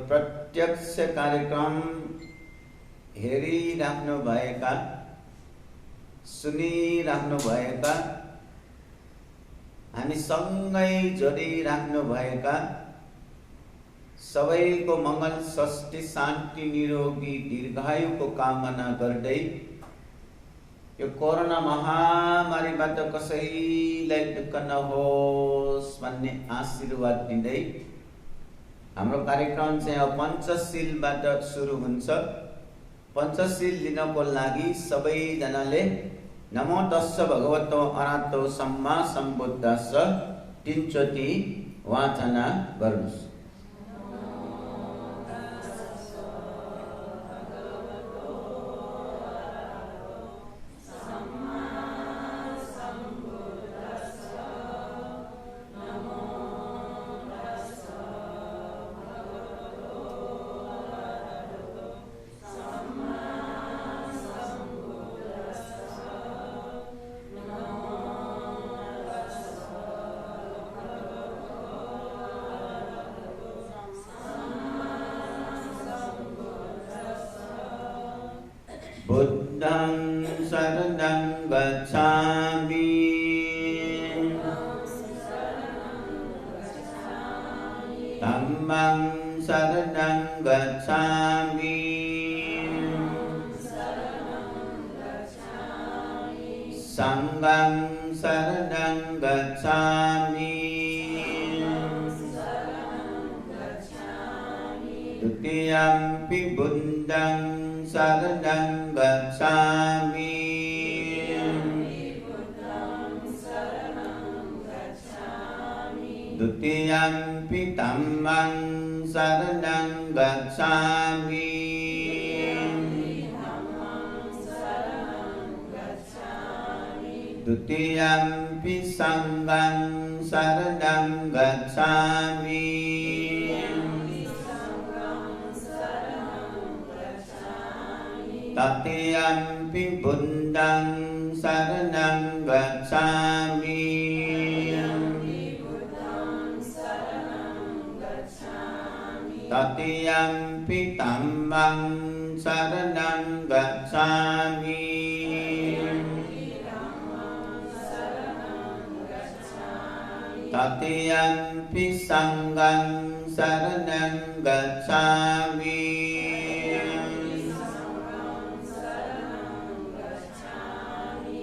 प्रत्यक्ष कार्यक्रम हेरिराख्नु भएका, सुनिराख्नु भएका, हामी सँगै जोडिराख्नु भएका सबैको मङ्गल, षष्ठी, शान्ति, निरोगी दीर्घायुको कामना गर्दै यो कोरोना महामारीबाट कसैलाई दुःख नहोस् भन्ने आशीर्वाद दिँदै हाम्रो कार्यक्रम चाहिँ अब पञ्चशीलबाट सुरु हुन्छ। पञ्चशील लिनको लागि सबैजनाले नमो तस्स भगवतो अरहतो सम्मा सम्बुद्धस्स तीनचोटि वाचना गर्नुस्। बुद्धं शरणं गच्छामि, धम्मं शरणं गच्छामि, संघं शरणं गच्छामि, द्वितीयंपि बुद्धं शरणं गच्छामि, द्वितीयंपि धम्मं शरणं गच्छामि, द्वितीयंपि संघं शरणं गच्छामि, तृतीयंपि बुद्धं शरणं गच्छामि, तृतीयंपि धम्मं शरणं गच्छामि, तृतीयंपि संघं शरणं गच्छामि,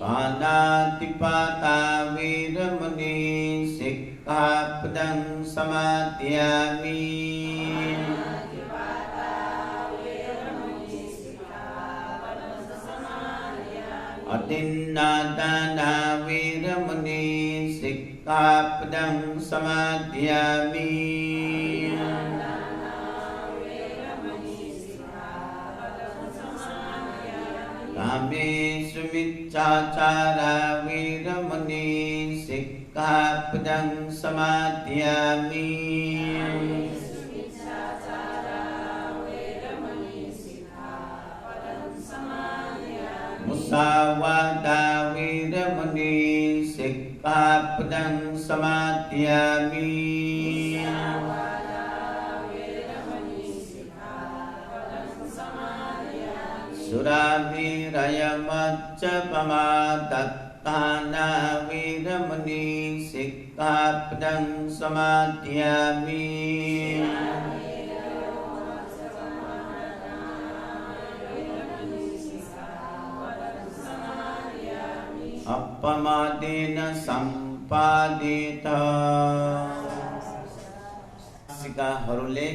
पानातिपाता वीरमुनि सिक्खापदं समादयामि, अतिन्नादाना वीरमुनि सिक्खापदं समादयामि, कामेषु मिच्छाचारा वीरमुनि सिक्खापदं समादयामि मुसावादा वीरमुनि सिक्खापदं समादयामि सुराभिरयमच्चपमादत्ताना वीरमुनि सिक्खापदं समादयामि अपमादेन सम्पादित सिकाहरूले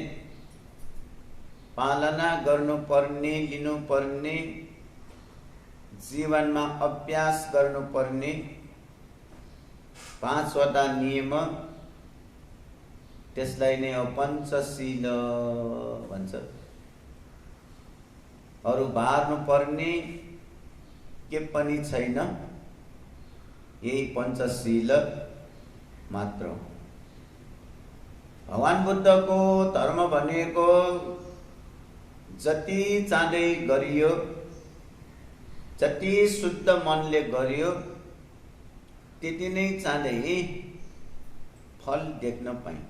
पालना गर्नुपर्ने लिनुपर्ने जीवनमा अभ्यास गर्नुपर्ने 5 वटा नियम त्यसलाई नै पञ्चशील भन्छ। अरु बार्नुपर्ने के पनि छैन, यही पञ्चशील मात्र। भगवान बुद्धको धर्म भनेको जति चाँडै गरियो, जति शुद्ध मनले गरियो, त्यति नै चाँडै फल देख्न पाइन्छ।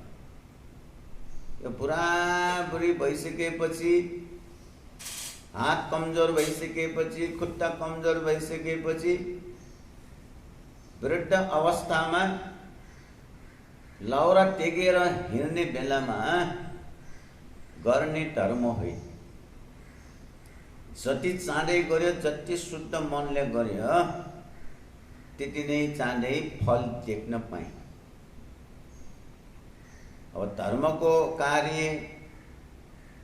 यो बुढाबुढी भइसकेपछि, हात कमजोर भइसकेपछि, खुट्टा कमजोर भइसकेपछि, वृद्ध अवस्थामा लौरा टेकेर हिँड्ने बेलामा गर्ने धर्म होइन। जति चाँडै गर्यो, जति शुद्ध मनले गर्यो, त्यति नै चाँडै फल देख्न पाइन्छ। अब धर्मको कार्य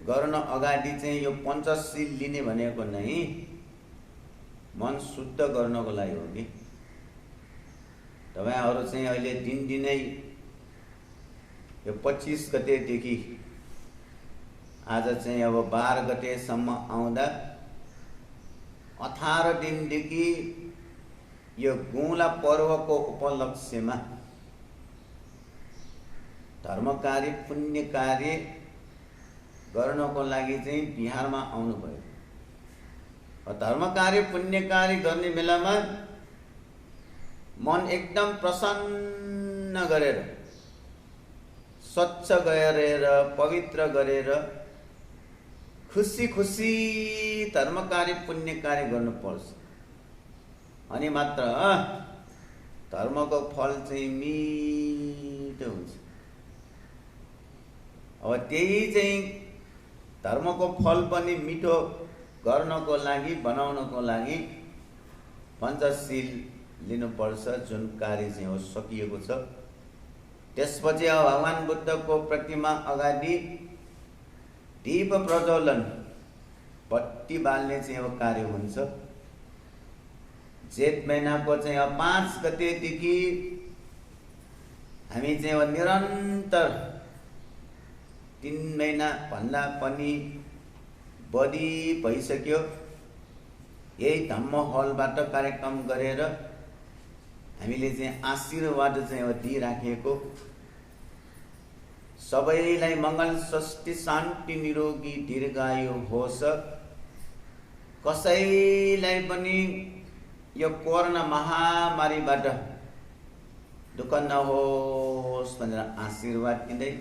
गर्न अगाडि चाहिँ यो पञ्चशील लिने भनेको नै मन शुद्ध गर्नको लागि हो कि। तपाईहरु चाहिँ अहिले दिनदिनै यो 25 गतेदेखि आज चाहिँ अब 12 गतेसम्म आउँदा 18 दिनदेखि यो गुला पर्वको उपलक्ष्यमा धर्म कार्य पुण्य कार्य गर्नको लागि चाहिँ बिहारमा आउनु भयो। धर्म कार्य पुण्य कार्य गर्ने बेलामा मन एकदम प्रसन्न गरेर, स्वच्छ गरेर, पवित्र गरेर, खुसी खुसी धर्म कार्य पुण्य कार्य गर्नुपर्छ। अनि मात्र धर्मको फल चाहिँ मिठो हुन्छ। अब त्यही चाहिँ धर्मको फल पनि मिठो गर्नको लागि, बनाउनको लागि पञ्चशील लिनुपर्छ, जुन कार्य चाहिँ हो सकिएको छ। त्यसपछि अब भगवान बुद्धको प्रतिमा अगाडि दीप प्रज्वलन, बत्ती बाल्ने चाहिँ अब कार्य हुन्छ। जेठ महिनाको चाहिँ अब 5 गतेदेखि हामी चाहिँ अब निरन्तर 3 महिना भन्दा पनि बढी भइसक्यो यही धम्म हलबाट कार्यक्रम गरेर हामीले चाहिँ आशीर्वाद चाहिँ अब दिइराखेको। सबैलाई मङ्गल स्वस्ति शान्ति निरोगी दीर्घायु होस्। कसैलाई पनि यो कोरोना महामारीबाट दुःख नहोस् भनेर आशीर्वाद दिँदै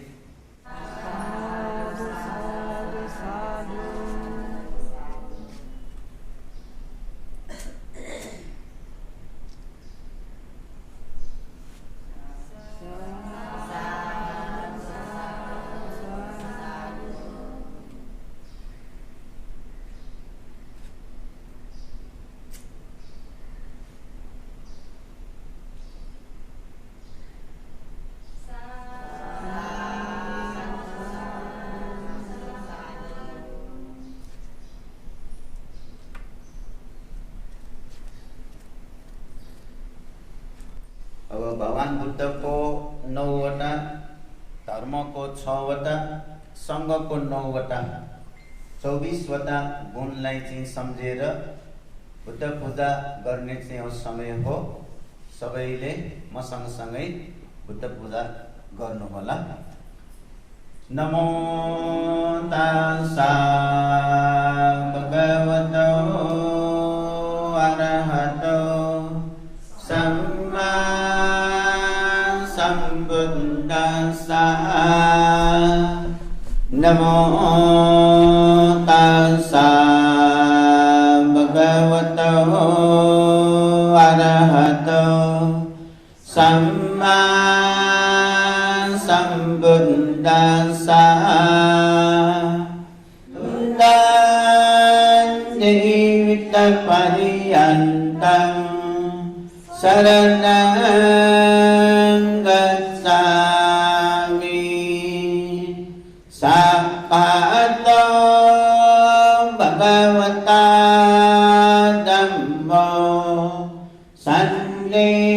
भगवान बुद्धको 9 वटा, धर्मको 6 वटा, सङ्घको 9 वटा, 24 वटा गुणलाई चाहिँ सम्झेर बुद्ध पूजा गर्ने चाहिँ समय हो। सबैले म सँगसँगै बुद्ध पूजा गर्नुहोला। नमो तस्सा भगवतो अरहतो सम्मा सम्बुद्धास्सा। नमो तस्सा भगवतो अरहतो सम्मा सम्बुद्धास्सा। जीवितपर्यन्तं शरणं गच्छामि। साक्षातो भगवता धम्मो सन्निधिको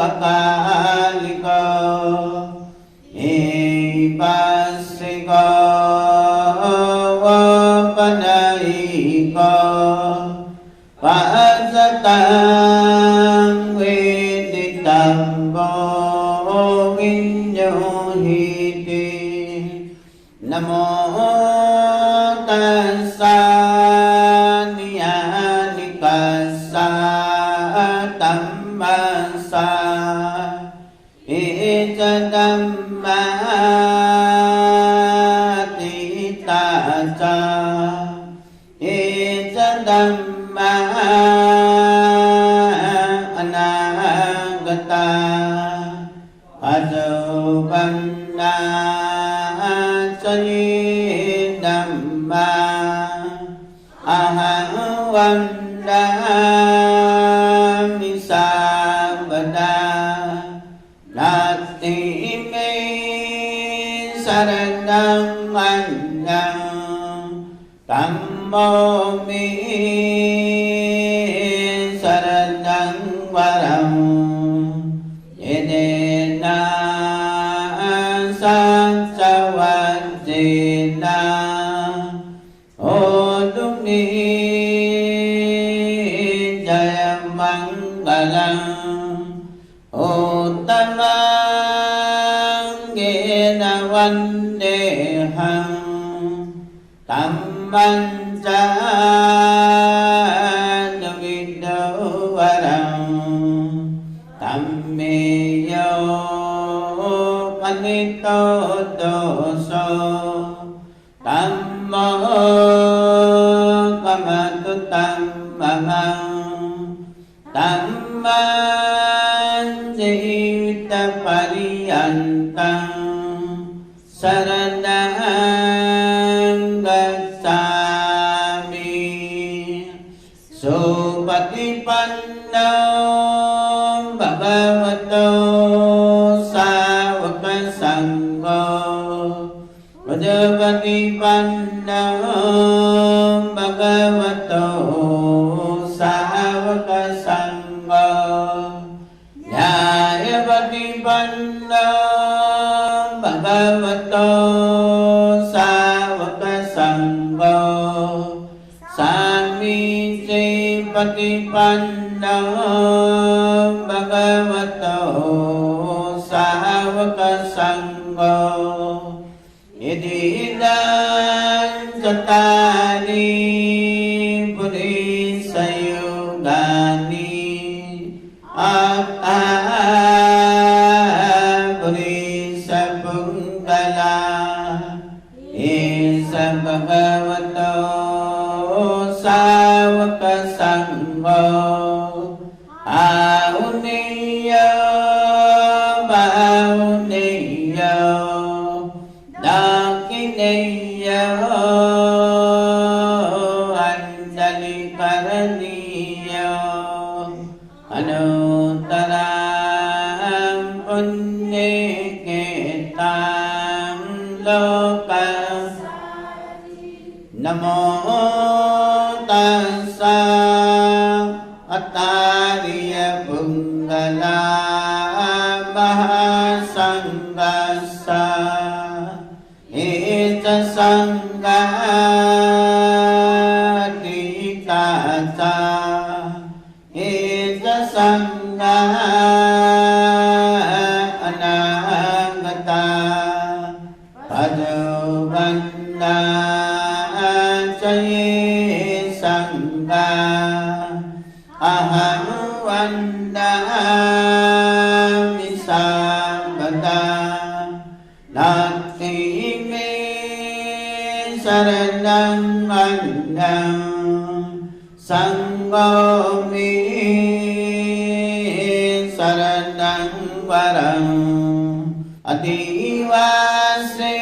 अकालिको एवासिको वपनयिको पाजतं वेदितं विन्योहिति। नमो तस्सा नियानिकस्सा तम्मस्सा एतदम्मातीता च एतदम्मा अनागता अजोबन्ना चयेदम्मा अहं वन्दामि सर्वदा। नास्ति मे शरणं अन्यं तम्मो मे शरणं वरं। येन साक्षवज्जेन होतु मे जयमङ्गलम्। उत्तमङ्गेन वन्देऽहं तम्मं च विदुवरं। तम्मेयो पतितो दोषो तम्मो कमतु तम्महं। तम्मं जीवितपर्यन्तं शरणं गच्छामि। सुपतिपन्नो भगवतो सावकसङ्घो भजपतिपन्नो भगवतो सावकसङ्घो न्यायपतिपन्नो भगवतो सावकसङ्घो सामीचैपतिपन्नो भगवतो सावकसङ्घो। यदिदं चत्वारि पुरुषयोगानि अष्टा पुरुषपुङ्गला एष भगवतो सावकसङ्घो। आहुनेयो बाहुनेयो दाक्षिणेयो अञ्जलिकरणीयो अनुत्तरं पुण्यकेतां लोकं। नमो तस्सा अतार्य पुङ्गला महासङ्घस्सा एष सङ्घः sa ita sangha anagata padavanda chaye sangha ahanuvanda misabada nati me saranang andang sangho me saranang varang adivase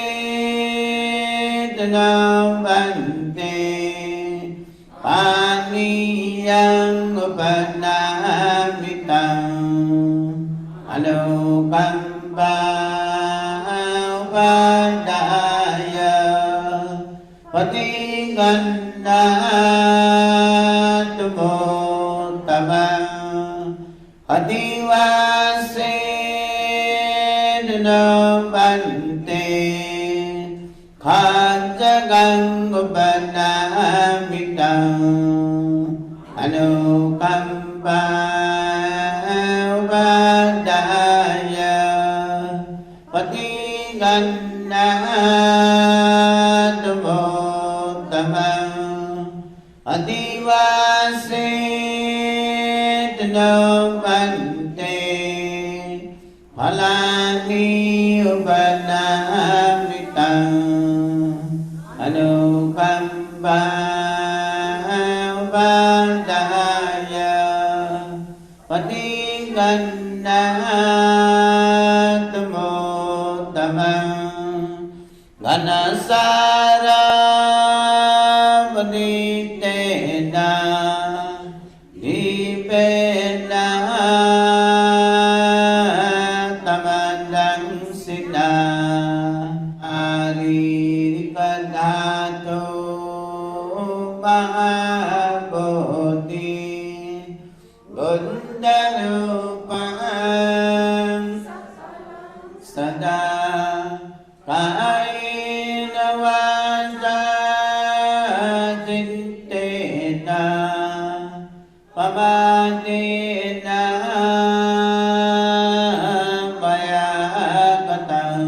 tanavante paniyang upanamitam anukampa upadaya patiganda tumutama adivase tanavante khajagang upanamitam anukampa upadaya patiganda tumutama adivase tanavante phalani upanamitam anukampa upadaya patiganda tumutama ganasara vanitena dipena tamandang sina aririkadato mahabodhi gundarupang sada kaina vasa tintena pamadena mayakatang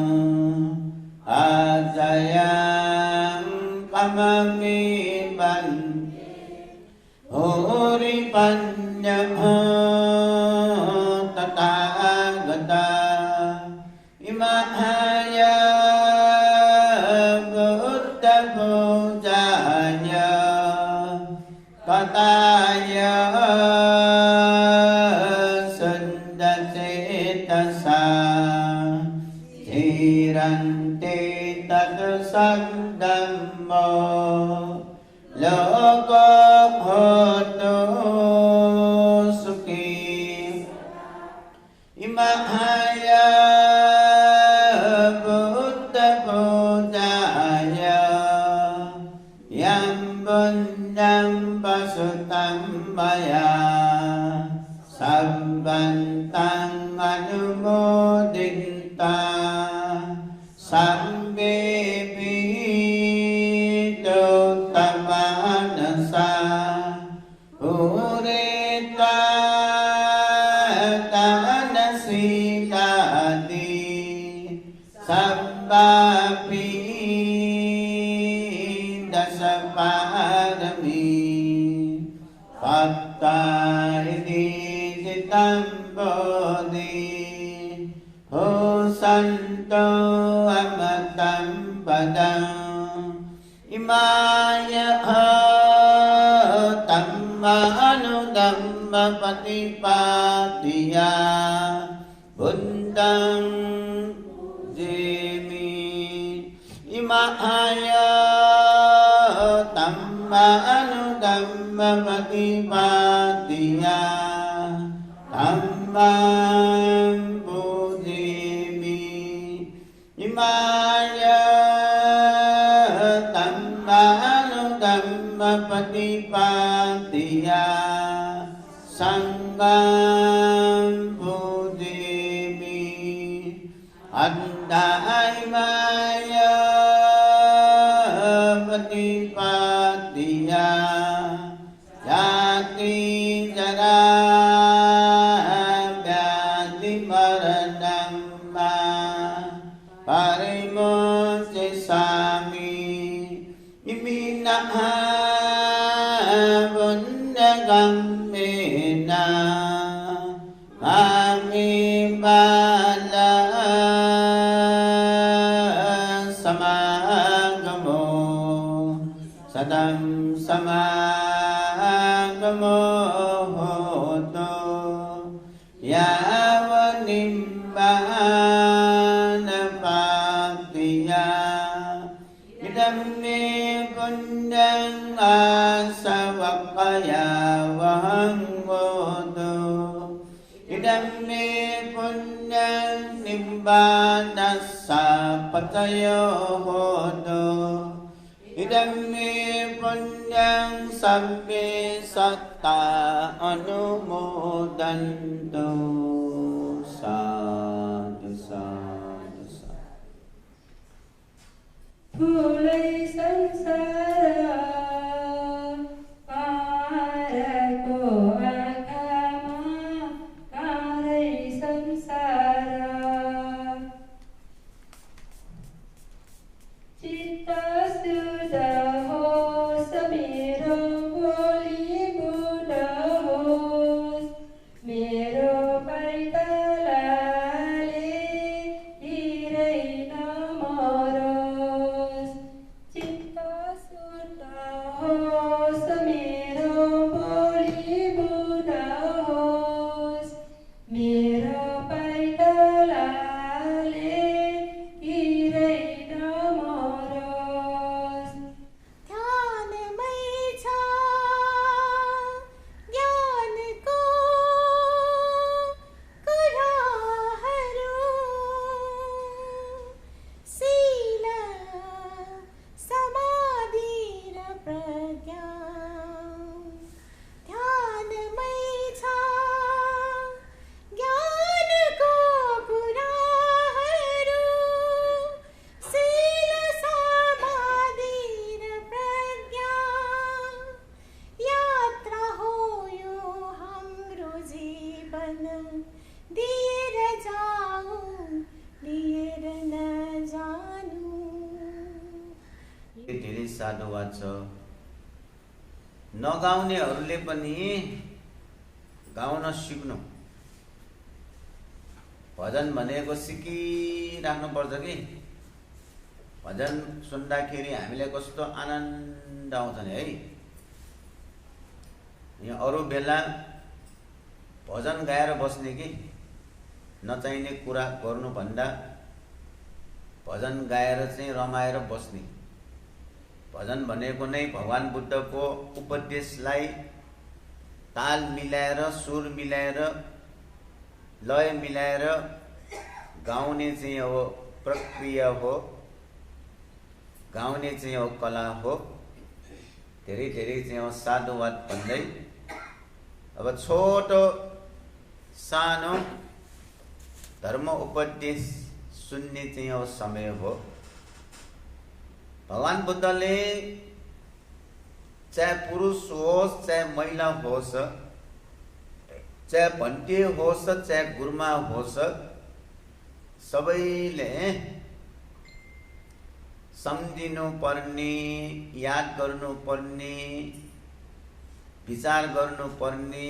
asayang kamamiban uripanya tatagata imahaya buddha pujanya kataya sundasetasa dhirante tatsandammo loko hoto sukhi imahaya buddha pujaya yam buddham pasutam maya sabbantang anumodinta sambepi tamanasa urita tanasiladi sabbapi dasaparami pattaidi sitambodi hosanto amatam padang imaya tamma anudamma patipatiya buddhang jimi imaya tamma anudamma patipatiya tammam pujimi imaya tamma anudamma patipatiya sangham pujimi andai maya patipatiya जरा व्याधि मरणं वा परिमुच्यसामि इमि नः पुण्यकम्मेन मामे बाला समागमो सदं समागमो होतो यावनिम्बानपाप्तिया इदं मे पुण्यं आसवक्पया वहं होतो इदं मे पुण्यं निम्बानस्सापतयो होतो इदं मे पुण्यं सब्बे सत्ता अनुमोदन्तु साधु साधु साधु। फूलै संसार पारको आँखामा काँदै संसार चित्त शुद्ध होस् मेरो बोली बुढ होस् मेरो पैतालाले हिरै नमरोस् चित्त शुद्ध होस् मेरो बोली बुढ होस् मेरो पैतालाले हिरै नमरोस् ध्यानमै छ ज्ञानको कुराहरू शील समाधि र प्रज्ञा ध्यानमै छ ज्ञानको कुराहरू शील समाधि र प्रज्ञा यात्रा हो यो हाम्रो जीवन दिएर जाऊ लिएर नजानु। धेरै साधुवाद छ। नगाउनेहरूले पनि गाउन सिक्नु। भजन भनेको सिकिराख्नुपर्छ कि भजन सुन्दाखेरि हामीलाई कस्तो आनन्द आउँछ नि है। यहाँ अरू बेला भजन गाएर बस्ने कि नचाहिने कुरा गर्नुभन्दा भजन गाएर चाहिँ रमाएर बस्ने। भजन भनेको नै भगवान बुद्धको उपदेशलाई ताल मिलाएर सुर मिलाएर लय मिलाएर गाउने चाहिँ हो प्रक्रिया हो, गाउने चाहिँ हो कला हो। धेरै धेरै चाहिँ हो साधुवाद भन्दै अब छोटो सानो धर्म उपदेश सुन्ने चाहिँ हो समय हो। भगवान बुद्धले चाहे पुरुष होस् चाहे महिला होस्, चाहे भन्टे होस् चाहे गुरुमा होस्, सबैले सम्झिनु पर्ने, याद गर्नु पर्ने, विचार गर्नु पर्ने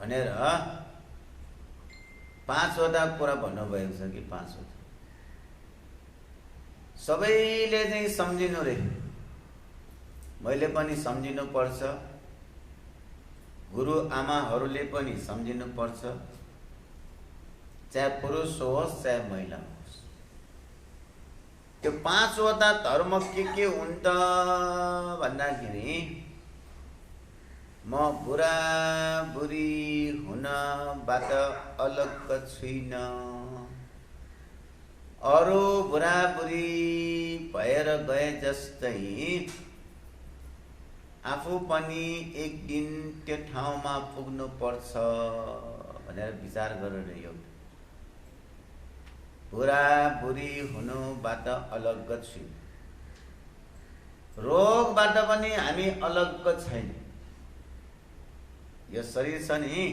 भनेर 5 वटा कुरा भन्नुभएको छ कि 5 वटा सबैले चाहिँ सम्झिनु रे। मैले पनि सम्झिनु पर्छ, गुरु आमाहरूले पनि सम्झिनु पर्छ, चाहे पुरुष होस् चाहे महिला होस्। त्यो 5 वटा धर्म के हुन् त भन्दाखेरि म बुढा बुढी हुनबाट अलग छुइन, अरू बुढा बुढी भएर गए जस्तै आफू पनि एक दिन त्यो ठाउँमा पुग्नु पर्छ भनेर विचार गरेर यो बुढा बुढी हुनुबाट अलग छु। रोगबाट पनि हामी अलग छैन। यो शरीर छ नि,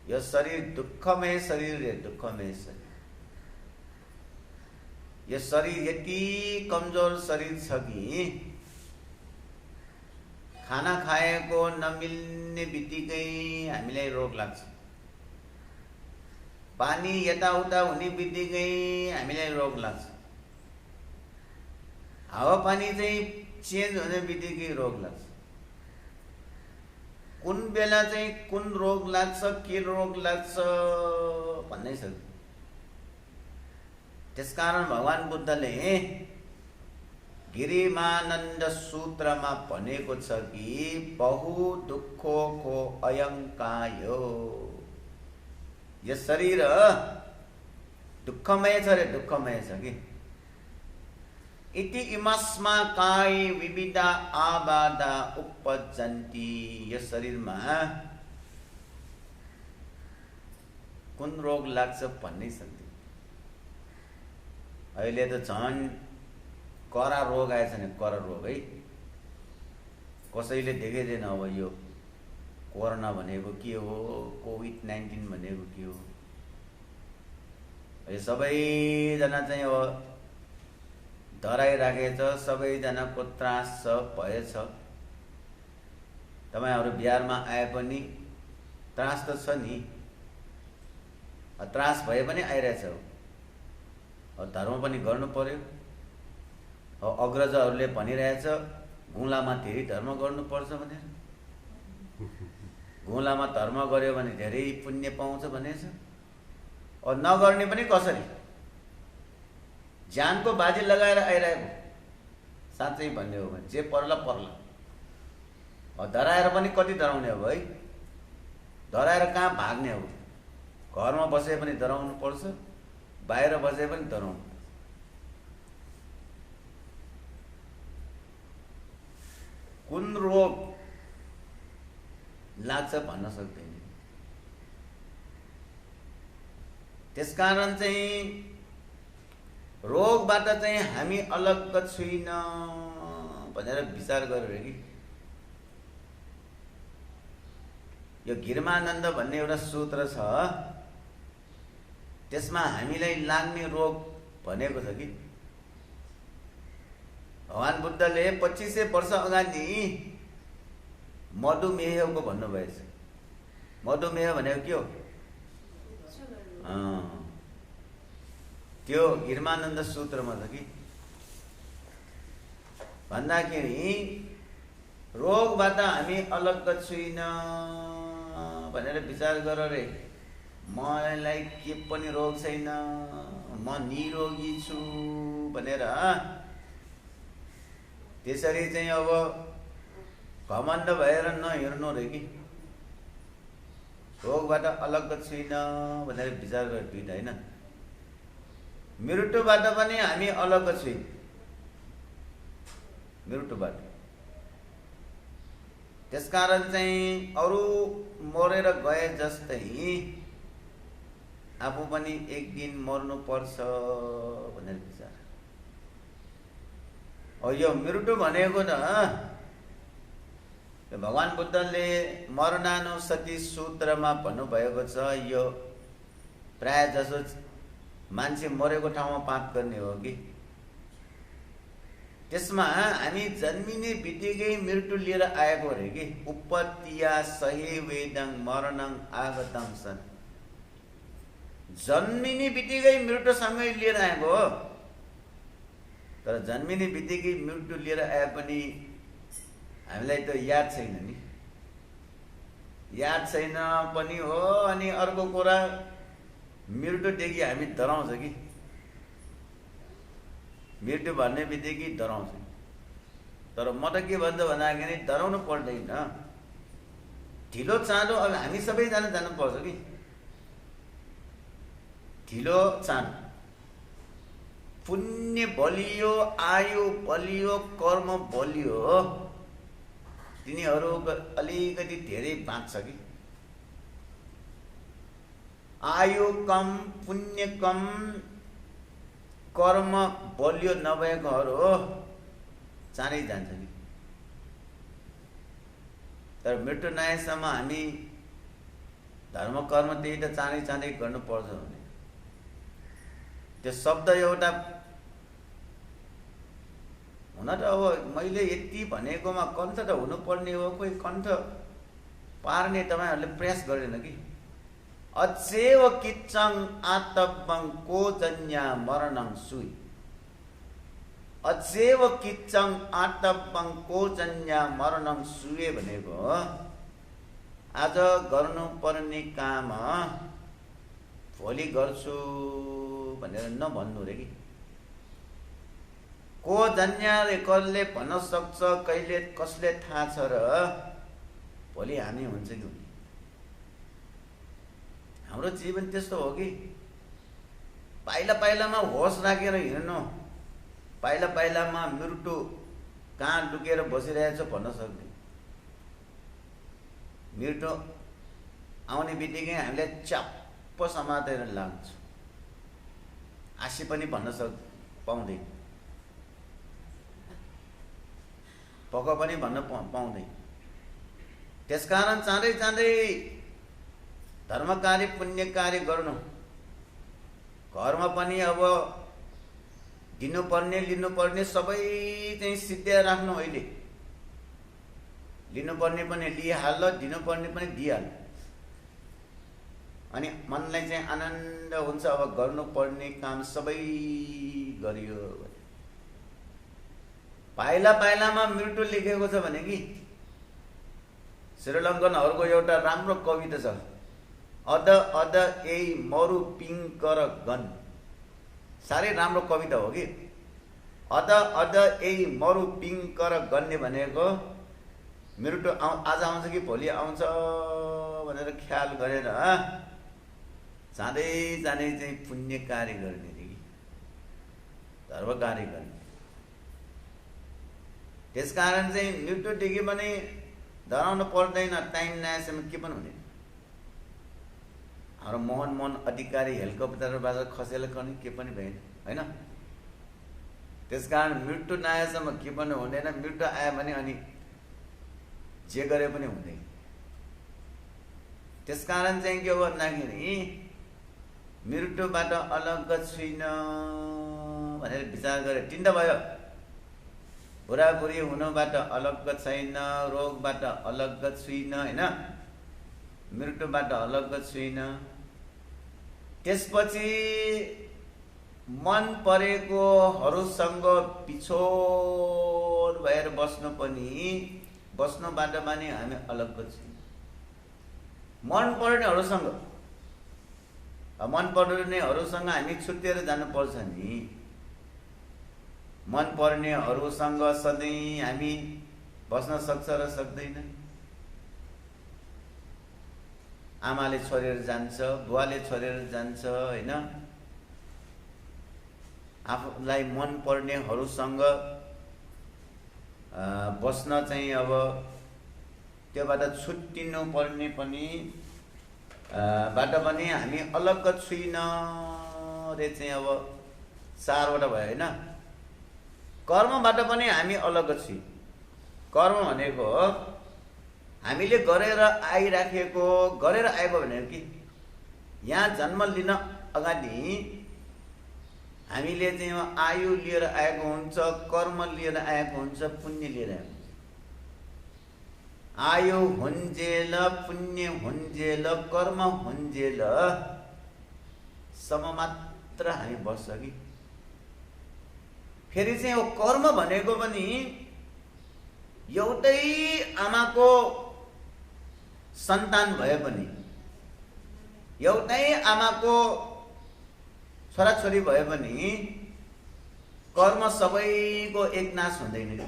यो शरीर दुःखमय शरीर रे, दुःखमय शरीर। यो शरीर यति कमजोर शरीर छ कि खाना खाएको नमिल्ने बित्तिकै हामीलाई रोग लाग्छ, पानी यताउता हुने बित्तिकै हामीलाई रोग लाग्छ, हावापानी चाहिँ चेन्ज हुने बित्तिकै रोग लाग्छ। कुन बेला चाहिँ कुन रोग लाग्छ, के रोग लाग्छ भन्नै सक्दैन। त्यसकारण भगवान बुद्धले गिरिमानन्द सूत्रमा भनेको छ कि बहु दुःखको अयं कायो, यो शरीर दुःखमय छ रे, दुःखमय छ कि। इति इमस्मा काय विविधा आबाधा उपजन्ति, यो शरीरमा कुन रोग लाग्छ भन्नै सक्दैन। अहिले त झन् करा रोग आएछ नि, करा रोग है, कसैले देखेदैन अब यो कोरोना भनेको के हो, कोभिड-19 भनेको के हो। यो सबैजना चाहिँ अब धराइराखेछ, सबैजनाको त्रास छ, भएछ। तपाईहरु बिहारमा आए पनि त्रास त छ नि, त्रास भए पनि आइरहेछ। धर्म पनि गर्नु पर्यो। अग्रजहरूले भनिरहेछ गुलामा धेरै धर्म गर्नुपर्छ भनेर, गुलामा धर्म गर्यो भने धेरै पुण्य पाउँछ भनेछ। नगर्ने पनि कसरी, ज्यानको बाजी लगाएर आइरहेको। साँच्चै भन्ने हो भने जे पर्ला पर्ला, धराएर पनि कति डराउने हो है, धराएर कहाँ भाग्ने हो। घरमा बसे पनि डराउनु पर्छ, बाहिर बसे पनि डराउनु पर्छ। कुन रोग लाग्छ भन्न सक्दैन। त्यसकारण चाहिँ रोगबाट चाहिँ हामी अलग छैन भनेर विचार गरेर कि यो गिरमानन्द भन्ने एउटा सूत्र छ, त्यसमा हामीलाई लाग्ने रोग भनेको छ कि भगवान बुद्धले 2500 वर्ष अगाडि मधुमेहको भन्नुभएछ। मधुमेह भनेको के हो? त्यो गिरमानन्द सूत्रमा छ कि भन्दाखेरि रोगबाट हामी अलग छैन भनेर विचार गर रे। मलाई के पनि रोग छैन, म निरोगी छु भनेर त्यसरी चाहिँ अब घमण्ड भएर नहेर्नु रे कि रोगबाट अलग छैन भनेर विचार गर्नु हैन। मृत्युबाट पनि हामी अलग छैन, मृत्युबाट। त्यसकारण चाहिँ अरु मरेर गए जस्तै आफू पनि एक दिन मर्नु पर्छ भनेर विचार। यो मृत्यु भनेको त भगवान बुद्धले मरणानुसति सूत्रमा भन्नुभएको छ। यो प्राय जसो मान्छे मरेको ठाउँमा पाप गर्ने हो कि त्यसमा हामी जन्मिने बित्तिकै मृत्यु लिएर आएको रे कि उपत्तिया सहे वेदं मरणं आगतं सन। जन्मिने बित्तिकै मृत्युसँगै लिएर आएको हो। तर जन्मिने बित्तिकै मृत्यु लिएर आए पनि हामीलाई त याद छैन नि, याद छैन पनि हो। अनि अर्को कुरा मृत्युदेखि हामी डराउँछ कि मृत्यु भन्ने बित्तिकै डराउँछ। तर म त के भन्छु भन्दाखेरि डराउनु पर्दैन, ढिलो चाँडो अब हामी सबैजना जानुपर्छ कि ढिलो चाँडो। पुण्य बलियो, आयु बलियो, कर्म बलियो, तिनीहरू अलिकति धेरै बाँच्छ कि। आयु कम, पुण्य कम, कर्म बलियो नभएकोहरू चाँडै जान्छ कि। तर मृत्यु नआएसम्म हामी धर्म कर्म त्यही त चाँडै चाँडै गर्नुपर्छ भने त्यो शब्द एउटा हुन त अब मैले यति भनेकोमा कण्ठ त हुनुपर्ने हो, कोही कण्ठ पार्ने तपाईँहरूले प्रयास गरेन कि। अचेव किच्चङ आतब्बङ कोजन्या मरणं सुई, अचेव किच्चङ आतब्बङ कोजन्या मरणं सुए भनेको आज गर्नुपर्ने काम भोलि गर्छु भनेर नभन्नु रे कि। को जन्याले कसले भन्न सक्छ, कहिले कसले थाहा छ र भोलि हामी हुन्छ कि हुने। हाम्रो जीवन त्यस्तो हो कि पाइला पाइलामा होस राखेर हिँड्नु, पाइला पाइलामा मृत्यु कहाँ लुकेर बसिरहेछ भन्न सक्दैन। मृत्यु आउने बित्तिकै हामीले च्याप्प समातेर लाग्छ, आशी पनि भन्न पाउँदैन, पक्क पनि भन्न पाउँदैन। त्यसकारण चाँडै चाँडै धर्म कार्य पुण्य कार्य गर्नु, घरमा पनि अब दिनुपर्ने लिनुपर्ने सबै चाहिँ सिद्ध्याएर राख्नु। अहिले लिनुपर्ने पनि लिइहाल, दिनुपर्ने पनि दिइहाल, अनि मनलाई चाहिँ आनन्द हुन्छ। अब गर्नुपर्ने काम सबै गरियो। पाइला पाइलामा मृत्यु लेखेको छ भने कि श्रीलङ्कनहरूको एउटा राम्रो कविता छ, अद अद एई मरु पिङ्कर गन। साह्रै राम्रो कविता हो कि। अद अद एई मरु पिङ्कर गन्ने भनेको मृत्यु आज आउँछ कि भोलि आउँछ भनेर ख्याल गरेर चाँडै चाँडै चाहिँ पुण्य कार्य गर्ने कि धर्म कार्य गर्ने। त्यसकारण चाहिँ मृत्युदेखि पनि डराउनु पर्दैन, टाइम नआएसम्म के पनि हुँदैन। हाम्रो मोहन अधिकारी हेलिकप्टरबाट खसेर पनि के पनि भएन, होइन? त्यसकारण मृत्यु नआएसम्म के पनि हुँदैन। मृत्यु आयो भने अनि जे गरे पनि हुँदैन। त्यसकारण चाहिँ के हो भन्दाखेरि मृत्युबाट अलग छुइन भनेर विचार गरे टिन्ड भयो। बुढाबुढी हुनुबाट अलग छैन, रोगबाट अलग छुइन, होइन? मृत्युबाट अलग छुइन। त्यसपछि मन परेकोहरूसँग पिछोड भएर बस्नुबाट पनि हामी अलग छौँ। मन पर्नेहरूसँग हामी छुट्टिएर जानुपर्छ नि। मन पर्नेहरूसँग सधैँ हामी बस्न सक्छ र सक्दैन। आमाले छोडेर जान्छ, बुवाले छोडेर जान्छ, होइन? आफूलाई मन पर्नेहरूसँग बस्न चाहिँ अब त्योबाट छुट्टिनु पर्ने पनि बाट पनि हामी अलग छुइन रे चाहिँ अब 4वटा भयो, होइन? कर्मबाट पनि हामी अलग छु। कर्म भनेको हामीले गरेर आइराखेको, गरेर आएको भनेको कि यहाँ जन्म लिन अगाडि हामीले चाहिँ आयु लिएर आएको हुन्छ, कर्म लिएर आएको हुन्छ, पुण्य लिएर आएको हुन्छ। आयु हुन्जेल, पुण्य हुन्जेल, कर्म हुन्जेल सम्म मात्र हामी बस्छ कि। फेरि चाहिँ यो कर्म भनेको पनि एउटै आमाको सन्तान भए पनि, एउटै आमाको छोराछोरी भए पनि कर्म सबैको एक नाश हुँदैन।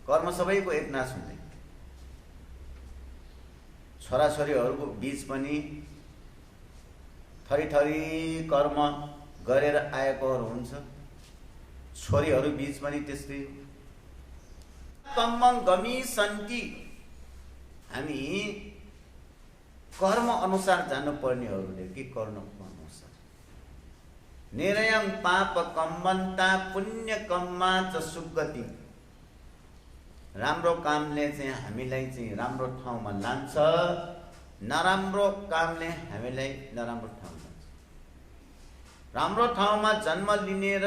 कर्म सबैको एक नाश हुँदैन। छोराछोरीहरूको बीच पनि थरी थरी कर्म गरेर आएकोहरू हुन्छ, छोरीहरू बीच पनि त्यस्तै हो। गमी सन्ति, हामी कर्म अनुसार जानुपर्नेहरूले के कर्म अनुसार। निरयं पाप कम्मन्ता पुण्य कम्मा च सुगति। राम्रो कामले चाहिँ हामीलाई चाहिँ राम्रो ठाउँमा लान्छ, नराम्रो कामले हामीलाई नराम्रो ठाउँमा लान्छ। राम्रो ठाउँमा जन्म लिने र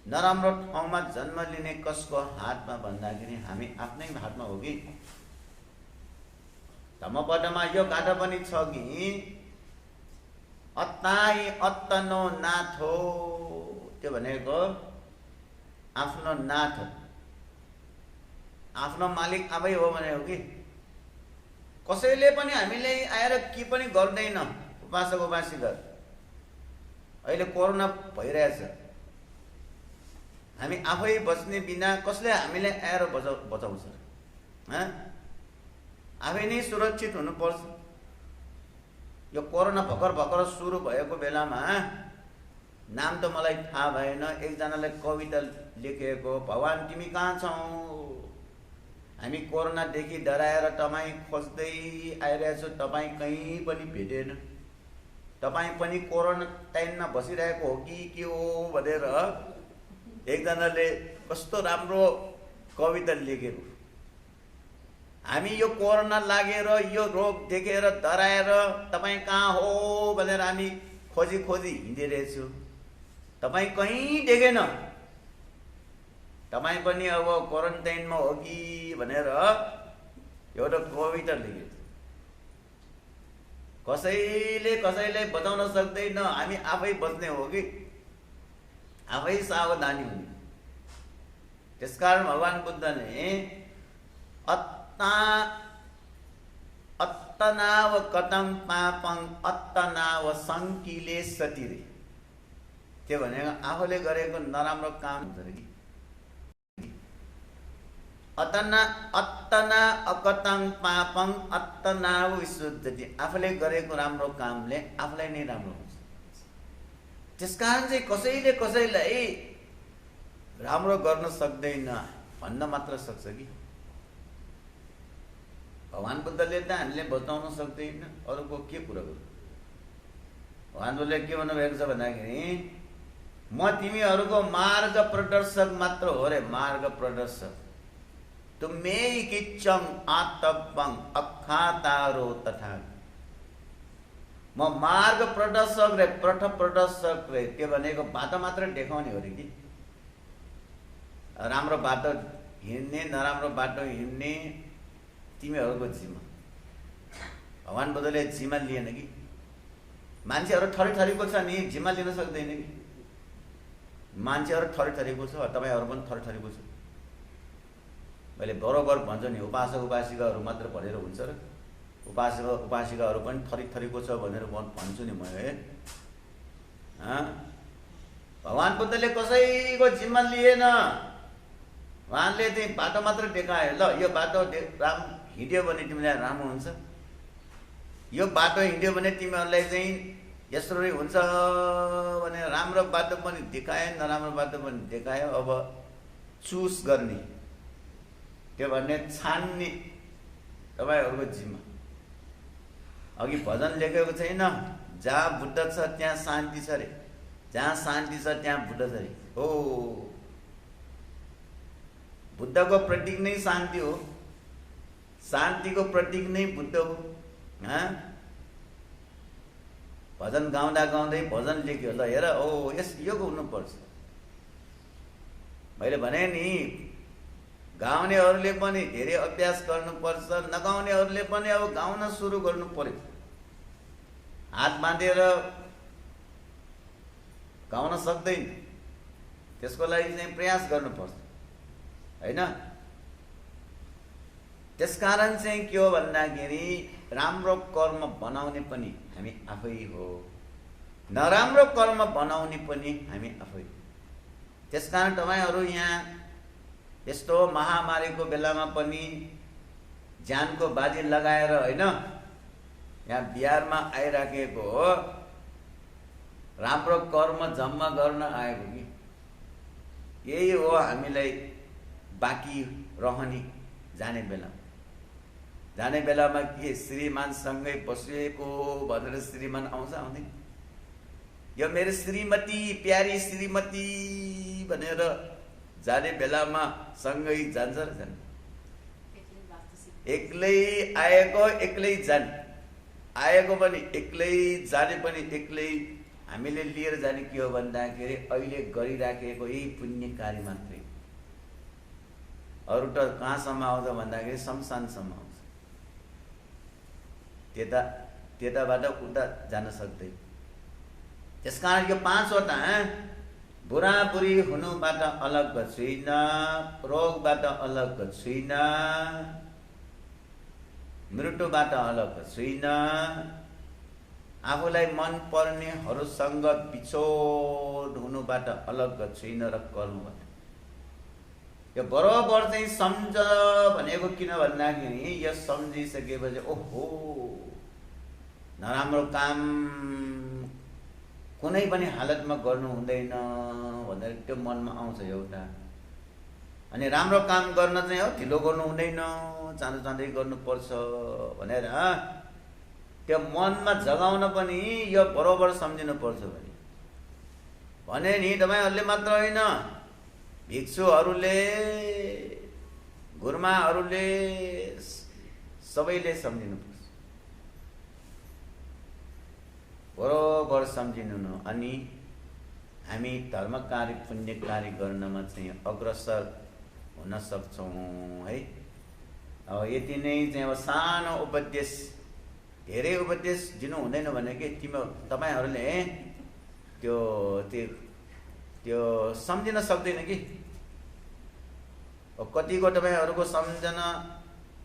नराम्रो ठाउँमा जन्म लिने कसको हातमा भन्दाखेरि हामी आफ्नै हातमा हो कि? धम्मपदमा यो गाथा पनि छ कि अत्ताई अत्तनो नाथो, त्यो भनेको आफ्नो नाथ, आफ्नो मालिक आफै हो भने हो कि? कसैले पनि हामीलाई आएर के पनि गर्दैन। उपासक उपासिका अहिले कोरोना भइरहेछ, हामी आफै बच्ने बिना कसले हामीलाई आएर बचाउँछ? आफै नै सुरक्षित हुनुपर्छ। यो कोरोना भर्खर सुरु भएको बेलामा नाम त मलाई थाहा भएन, एकजनाले कविता लेखेको, भगवान तिमी कहाँ छौ? हामी कोरोनादेखि डराएर तपाईँ खोज्दै आइरहेछौँ, तपाईँ कहीँ पनि भेटेन, तपाईँ पनि क्वारेन्टाइनमा बसिरहेको हो कि के हो भनेर एकजनाले कस्तो राम्रो कविता लेखेको। हामी यो कोरोना लागेर यो रोग देखेर डराएर तपाईँ कहाँ हो भनेर हामी खोजी हिँडिरहेछौँ, तपाईँ कहीँ देखेन, तपाईँ पनि अब क्वारेन्टाइनमा हो कि भनेर एउटा कविता लेखेको। कसैले बताउन सक्दैन, हामी आफै बच्ने हो कि? आफै सावधानी हुने। त्यसकारण भगवान बुद्धले अत्तनाव कतम पापं अत्तनाव संकिले सतिरे, त्यो भनेको आफूले गरेको नराम्रो काम हुन्छ कि? अत्तना अकतङ पापङ अत्तनाव विशुद्धति, आफूले गरेको राम्रो कामले आफूलाई नै राम्रो हुन्छ। त्यसकारण चाहिँ कसैलाई राम्रो गर्न सक्दैन, भन्न मात्र सक्छ कि? भगवान बुद्धले त हामीले बताउन सक्दैन, अरूको के कुरा गर्नु? भगवान बुद्धले के भन्नुभएको छ भन्दाखेरि म तिमीहरूको मार्ग प्रदर्शक मात्र हो रे, मार्ग प्रदर्शक। तुमे किच्चम आतब्बं अखातारो तथा, म मार्ग प्रदर्शक रे, पथ प्रदर्शक रे। त्यो भनेको बाटो मात्र देखाउने हो रे कि? राम्रो बाटो हिँड्ने नराम्रो बाटो हिँड्ने तिमीहरूको जिम्मा। भगवान बुद्धले जिम्मा लिएन कि? मान्छेहरू थरीथरीको छ नि, जिम्मा लिन सक्दैन कि? मान्छेहरू थरीथरीको छ, तपाईँहरू पनि थरीथरीको छ। मैले बरोबर भन्छु नि, उपासक उपासिकाहरू मात्र भनेर हुन्छ र? उपासक उपासिकाहरू पनि थरीथरीको छ भनेर भन्छु नि म। भगवान बुद्धले कसैको जिम्मा लिएन, उहाँले चाहिँ बाटो मात्र देखायो। ल यो बाटो हिँड्यो भने तिमीलाई राम्रो हुन्छ, यो बाटो हिँड्यो भने तिमीहरूलाई चाहिँ यसरी हुन्छ भने राम्रो बाटो पनि देखायो, नराम्रो बाटो पनि देखायो। अब चुज गर्ने, त्यो भन्ने छान्ने तपाईँहरूको जिम्मा। अघि भजन लेखेको छैन, जहाँ बुद्ध छ त्यहाँ शान्ति छ रे, जहाँ शान्ति छ त्यहाँ बुद्ध छ रे। हो, बुद्धको प्रतीक नै शान्ति हो, शान्तिको प्रतीक नै बुद्ध हो। भजन गाउँदा भजन लेख्यो, ल हेर ओ यो हुनुपर्छ। मैले भने नि, गाउनेहरूले पनि धेरै अभ्यास गर्नुपर्छ, नगाउनेहरूले पनि अब गाउन सुरु गर्नु पर्यो। हात बाँधेर गाउन सक्दैन, त्यसको लागि चाहिँ प्रयास गर्नुपर्छ, हैन? त्यसकारण चाहिँ के हो भन्दाखेरि राम्रो कर्म बनाउने पनि हामी आफै हो, नराम्रो कर्म बनाउने पनि हामी आफै हो। त्यसकारण तपाईहरू यहाँ यस्तो महामारीको बेलामा पनि ज्यानको बाजी लगाएर हैन यहाँ बिहारमा आइराखेको हो, राम्रो कर्म जम्मा गर्न आएको कि? यही हो हामीलाई बाँकी रहने जाने बेलामा के श्रीमानसँगै बसिएको भनेर श्रीमान आउँछ आउँदैन? यो मेरो श्रीमती, प्यारी श्रीमती भनेर जाने बेलामा सँगै जान्छ र जान्छ। एक्लै आएको एक्लै जाने, आएको पनि एक्लै जाने पनि एक्लै। हामीले लिएर जाने के हो भन्दाखेरि अहिले गरिराखेको यही पुण्य कार्य मात्रै। अरू त कहाँसम्म आउँछ भन्दाखेरि शमशानसम्म आउँछ, त्यताबाट उता जान सक्दैन। त्यसकारण यो 5वटा बुढाबुढी हुनुबाट अलग छुइन, रोगबाट अलग छुइन, मृत्युबाट अलग छुइन, आफूलाई मन पर्नेहरूसँग बिछोड हुनुबाट अलग छुइन र कर्मबाट। यो बरोबर चाहिँ सम्झ भनेको किन भन्दाखेरि यो सम्झिसकेपछि ओहो नराम्रो काम कुनै पनि हालतमा गर्नु हुँदैन भनेर त्यो मनमा आउँछ एउटा। अनि राम्रो काम गर्न चाहिँ हो ढिलो गर्नु हुँदैन, चाँडो चाँडै गर्नुपर्छ भनेर त्यो मनमा जगाउन पनि यो बरोबर सम्झिनु पर्छ भने नि तपाईहरूले मात्र होइन, भिक्षुहरूले, गुरुमाहरूले सबैले सम्झिनुपर्छ, बरोबर सम्झिनु न। अनि हामी धर्म कार्य पुण्य कार्य गर्नमा चाहिँ अग्रसर हुन सक्छौँ है। अब यति नै चाहिँ अब सानो उपदेश, धेरै उपदेश दिनु हुँदैन भने के तपाईहरूले त्यो सम्झिन सक्दैन कि। कतिको तपाईहरूको सम्झना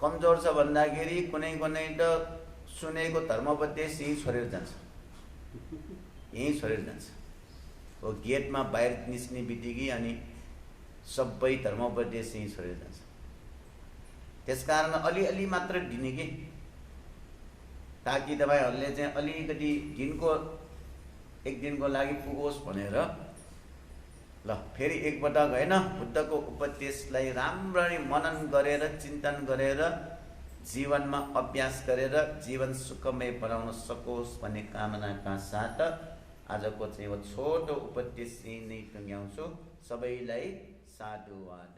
कमजोर छ भन्दाखेरि कुनै त सुनेको धर्मोपदेश यहीँ छोडेर जान्छ, यहीँ छोडेर जान्छ। गेटमा बाहिर निस्किने बित्तिकै अनि सबै धर्मोपदेश यहीँ छोडेर जान्छ। त्यसकारण अलिअलि मात्र दिने कि, ताकि तपाईहरूले चाहिँ अलिकति एक दिनको लागि पुगोस् भनेर। ल फेरि एकपटक होइन, बुद्धको उपदेशलाई राम्ररी मनन गरेर चिन्तन गरेर जीवनमा अभ्यास गरेर जीवन सुखमय बनाउन सकोस् भन्ने कामनाका साथ आजको चाहिँ छोटो उपदेश यही नै टुङ्ग्याउँछु। सबैलाई साधुवाद।